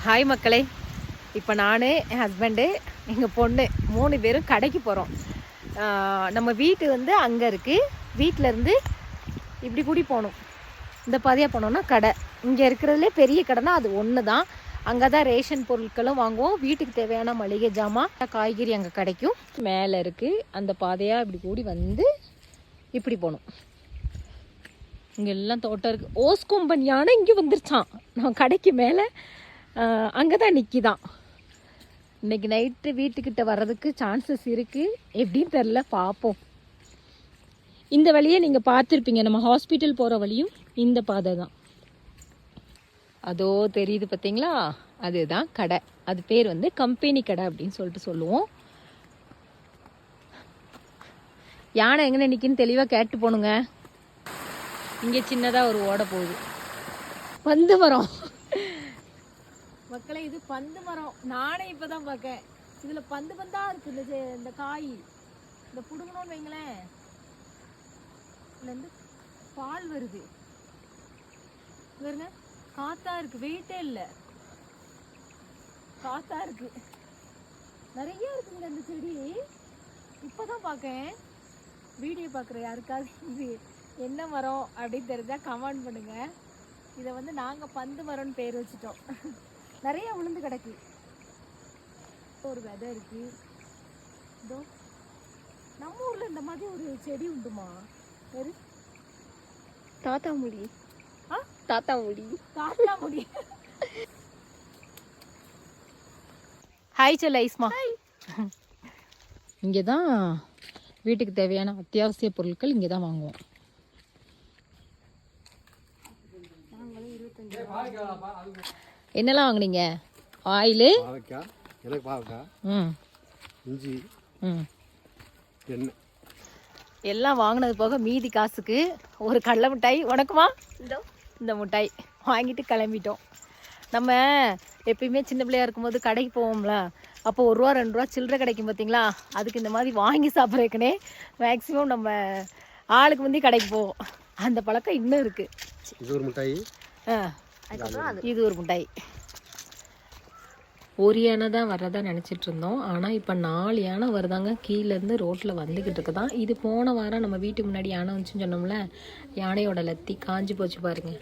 Hi மக்களே, இப்போ நான், என் ஹஸ்பண்டு, எங்கள் பொண்ணு 3 பேரும் கடைக்கு போகிறோம். நம்ம வீட்டு வந்து அங்கே இருக்குது. வீட்டிலேருந்து இப்படி கூடி போகணும். இந்த பாதையாக போனோன்னா கடை. இங்கே இருக்கிறதுலே பெரிய கடைனா அது ஒன்று தான். அங்கே தான் ரேஷன் பொருட்களும் வாங்குவோம். வீட்டுக்கு தேவையான மளிகை ஜாமான், காய்கறி அங்கே கிடைக்கும். மேலே இருக்குது. அந்த பாதையாக இப்படி கூடி வந்து இப்படி போகணும். இங்கே எல்லாம் தோட்டம் இருக்குது. ஓஸ் கொம்பன் யானை இங்கே வந்துருச்சான். நான் கடைக்கு மேலே அங்கே தான் நிற்கிதான். இன்றைக்கி நைட்டு வீட்டுக்கிட்ட வர்றதுக்கு சான்சஸ் இருக்குது. எப்படின்னு தெரில, பார்ப்போம். இந்த வழியே நீங்கள் பார்த்துருப்பீங்க. நம்ம ஹாஸ்பிட்டல் போகிற வழியும் இந்த பாதை தான். அதோ தெரியுது பார்த்தீங்களா, அதுதான் கடை. அது பேர் வந்து கம்பெனி கடை அப்படின்னு சொல்லிட்டு சொல்லுவோம். யானை எங்கே நிற்கின்னு தெளிவாக கேட்டு போகணுங்க. இங்கே சின்னதாக ஒரு ஓடை போகுது. பந்து மரம் மக்களே, இது பந்து மரம். நானே இப்பதான் பார்க்கேன். இதுல பந்து பந்தா இருக்கு. இந்த காய் இந்த புடுங்கணும்னு வைங்களேன், இதுல இருந்து பால் வருது. பாருங்க, காத்தா இருக்கு. வெயிட்டே இல்ல, காத்தா இருக்கு. நிறைய இருக்குங்க இந்த செடி. இப்பதான் பார்க்கேன். வீடியோ பார்க்குற யாருக்காவது இது என்ன மரம் அப்படின்னு தெரிஞ்சா கமெண்ட் பண்ணுங்க. இதை வந்து நாங்கள் பந்து மரம்னு பேர் வச்சுட்டோம். நிறைய உளுந்து கிடக்கு. ஒரு விதை இருக்கு. இதோ நம்ம ஊர்ல இந்த மாதிரி ஒரு செடி உண்டுமா? பேரு தாத்தா முடி. தாத்தா முடி, தாத்தா முடி. ஹாய் சொல்ல ஐஸ்மா. இங்கே தான் வீட்டுக்கு தேவையான அத்தியாவசிய பொருட்கள் இங்கே தான் வாங்குவோம். என்னெல்லாம் வாங்குனீங்க? ஆயிலு, இஞ்சி, எல்லாம் வாங்கினது போக மீதி காசுக்கு ஒரு கடலை மிட்டாய். உனக்குமா? இந்த மிட்டாய் வாங்கிட்டு கிளம்பிட்டோம். நம்ம எப்பயுமே சின்ன பிள்ளையா இருக்கும்போது கடைக்கு போவோம்ல, அப்போ 1 ரூபா 2 ரூபா சில்லறை கிடைக்கும் பார்த்தீங்களா? அதுக்கு இந்த மாதிரி வாங்கி சாப்பிட்றதுக்குனே மேக்ஸிமம் நம்ம ஆளுக்கு முந்தி கடைக்கு போவோம். அந்த பழக்கம் இன்னும் இருக்குது. இது ஒரு மிட்டாய். இது ஒரு மிட்டாய். ஒரு யானை தான் வர்றதா நினச்சிட்டு இருந்தோம். ஆனால் இப்போ 4 யானை வருதாங்க. கீழேருந்து ரோட்டில் வந்துக்கிட்டு இருக்குதான். இது போன வாரம் நம்ம வீட்டுக்கு முன்னாடி யானை வந்துச்சுன்னு சொன்னோம்ல, யானையோட லத்தி காஞ்சி போச்சு பாருங்க.